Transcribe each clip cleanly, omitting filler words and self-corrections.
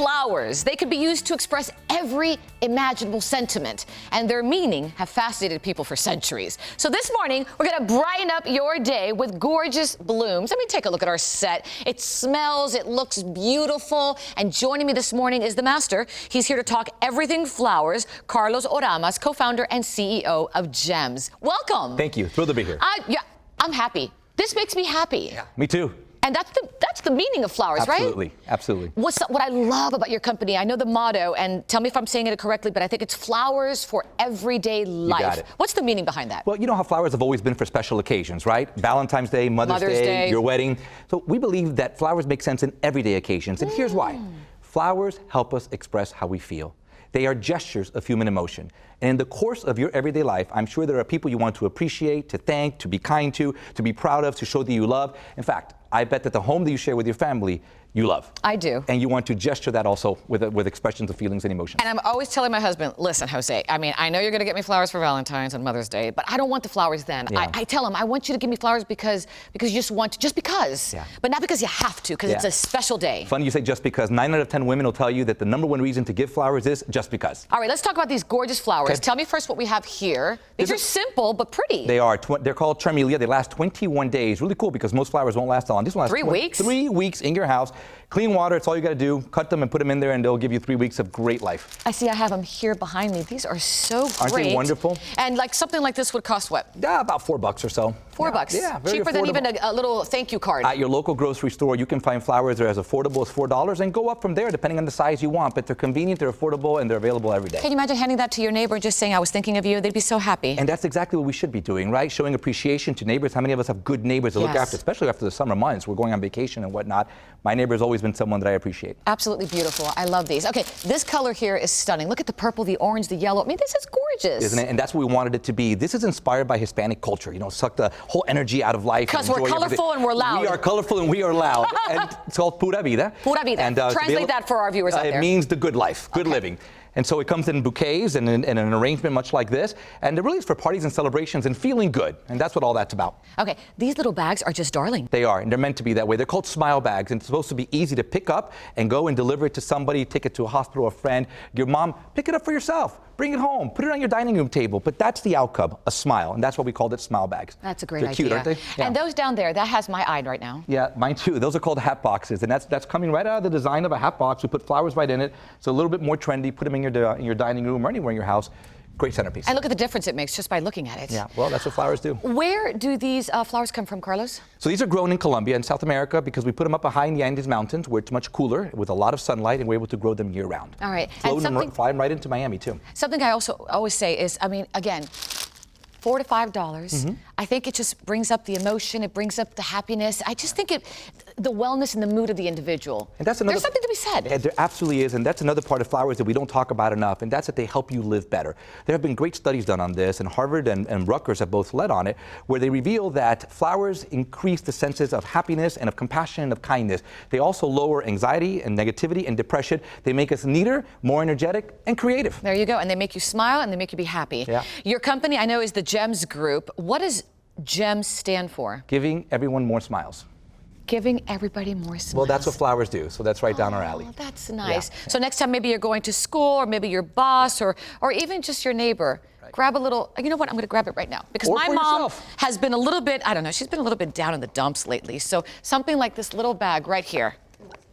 flowers. They could be used to express every imaginable sentiment, and their meaning have fascinated people for centuries. So this morning, we're going to brighten up your day with gorgeous blooms. Let me take a look at our set. It smells, it looks beautiful, and joining me this morning is the master. He's here to talk everything flowers, Carlos Oramas, co-founder and CEO of GEMS. Welcome. Thank you. Thrilled to be here. I'm happy. This makes me happy. Yeah, me too. And that's the meaning of flowers, Absolutely. right? Absolutely. What I love about your company, I know the motto, and tell me if I'm saying it correctly, but I think it's flowers for everyday life. You got it. What's the meaning behind that? Well, you know how flowers have always been for special occasions, right? Valentine's Day, Mother's Day, your wedding. So we believe that flowers make sense in everyday occasions, and here's why. Flowers help us express how we feel. They are gestures of human emotion. And in the course of your everyday life, I'm sure there are people you want to appreciate, to thank, to be kind to be proud of, to show that you love. In fact, I bet that the home that you share with your family, you love. I do. And you want to gesture that also with expressions of feelings and emotions. And I'm always telling my husband, listen, Jose, I mean, I know you're going to get me flowers for Valentine's and Mother's Day, but I don't want the flowers then. Yeah. I tell him, I want you to give me flowers because you just want to, just because. Yeah. But not because you have to, because it's a special day. Funny you say just because. 9 out of 10 women will tell you that the #1 reason to give flowers is just because. All right, let's talk about these gorgeous flowers. Okay. Tell me first what we have here. These are simple, but pretty. They are. They're called Tremelia. They last 21 days. Really cool because most flowers won't last that long. This one lasts 3 weeks? 3 weeks in your house. Clean water. It's all you got to do. Cut them and put them in there, and they'll give you 3 weeks of great life. I see I have them here behind me. These are so great. Aren't they wonderful? And like something like this would cost what? Yeah, about $4 or so. $4. Yeah, very cheaper affordable. than even a little thank you card. At your local grocery store, you can find flowers that are as affordable as $4 and go up from there depending on the size you want. But they're convenient, they're affordable, and they're available every day. Can you imagine handing that to your neighbor and just saying, I was thinking of you? They'd be so happy. And that's exactly what we should be doing, right? Showing appreciation to neighbors. How many of us have good neighbors to look after, especially after the summer months? We're going on vacation and whatnot. My neighbor has always been someone that I appreciate. Absolutely beautiful. I love these. Okay, this color here is stunning. Look at the purple, the orange, the yellow. I mean, this is gorgeous. Isn't it? And that's what we wanted it to be. This is inspired by Hispanic culture. You know, suck the whole energy out of life. Because we're colorful and we're loud. We are colorful and we are loud. And it's called Pura Vida. Pura Vida. And, translate that for our viewers out there. It means the good life, good living. And so it comes in bouquets and in an arrangement much like this. And it really is for parties and celebrations and feeling good. And that's what all that's about. Okay, these little bags are just darling. They are, and they're meant to be that way. They're called smile bags, and it's supposed to be easy to pick up and go and deliver it to somebody, take it to a hospital or a friend. Your mom, pick it up for yourself. Bring it home. Put it on your dining room table. But that's the outcome, a smile. And that's why we called it smile bags. That's a great They're idea. Cute, aren't they? Yeah. And those down there, that has my eye right now. Yeah, mine too. Those are called hat boxes. And that's coming right out of the design of a hat box. We put flowers right in it. So a little bit more trendy. Put them in your dining room or anywhere in your house. Great centerpiece. And look at the difference it makes just by looking at it. Yeah, well, that's what flowers do. Where do these flowers come from, Carlos? So these are grown in Colombia and South America because we put them up high in the Andes Mountains where it's much cooler with a lot of sunlight, and we're able to grow them year round. All right. Fly them right into Miami too. Something I also always say is, I mean, again, $4 to $5. I think it just brings up the emotion. It brings up the happiness. I just think the wellness and the mood of the individual. And that's another, there's something to be said. There absolutely is, and that's another part of flowers that we don't talk about enough, and that's that they help you live better. There have been great studies done on this, and Harvard and Rutgers have both led on it, where they reveal that flowers increase the senses of happiness and of compassion and of kindness. They also lower anxiety and negativity and depression. They make us neater, more energetic, and creative. There you go, and they make you smile and they make you be happy. Yeah. Your company, I know, is the GEMS Group. What does GEMS stand for? Giving everyone more smiles. Giving everybody more smiles. Well, that's what flowers do, so that's right down our alley. That's nice. Yeah. So next time maybe you're going to school, or maybe your boss, or even just your neighbor, grab a little, you know what, I'm going to grab it right now. Because my mom has been a little bit, I don't know, she's been a little bit down in the dumps lately. So something like this little bag right here,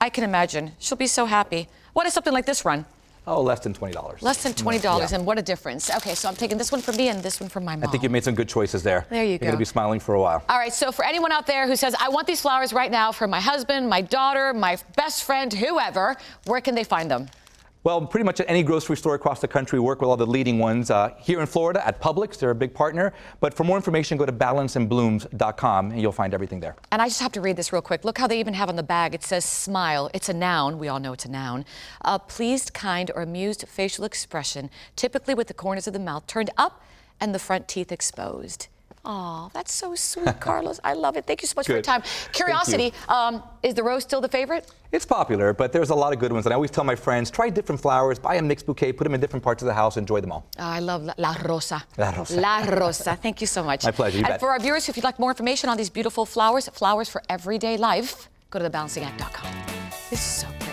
I can imagine. She'll be so happy. What does something like this run? Oh, less than $20. Less than $20, and what a difference. Okay, so I'm taking this one for me and this one for my mom. I think you made some good choices there. There you go. You're going to be smiling for a while. All right, so for anyone out there who says, I want these flowers right now for my husband, my daughter, my best friend, whoever, where can they find them? Well, pretty much at any grocery store across the country, we work with all the leading ones. Here in Florida at Publix, they're a big partner. But for more information, go to balanceandblooms.com and you'll find everything there. And I just have to read this real quick. Look how they even have on the bag. It says smile. It's a noun. We all know it's a noun. A pleased, kind, or amused facial expression, typically with the corners of the mouth turned up and the front teeth exposed. Oh, that's so sweet, Carlos. I love it. Thank you so much for your time. Curiosity, is the rose still the favorite? It's popular, but there's a lot of good ones. And I always tell my friends, try different flowers, buy a mixed bouquet, put them in different parts of the house, enjoy them all. Oh, I love La Rosa. La Rosa. La Rosa. Thank you so much. My pleasure. You bet. And for our viewers, if you'd like more information on these beautiful flowers, flowers for everyday life, go to thebalancing act.com. This is so pretty.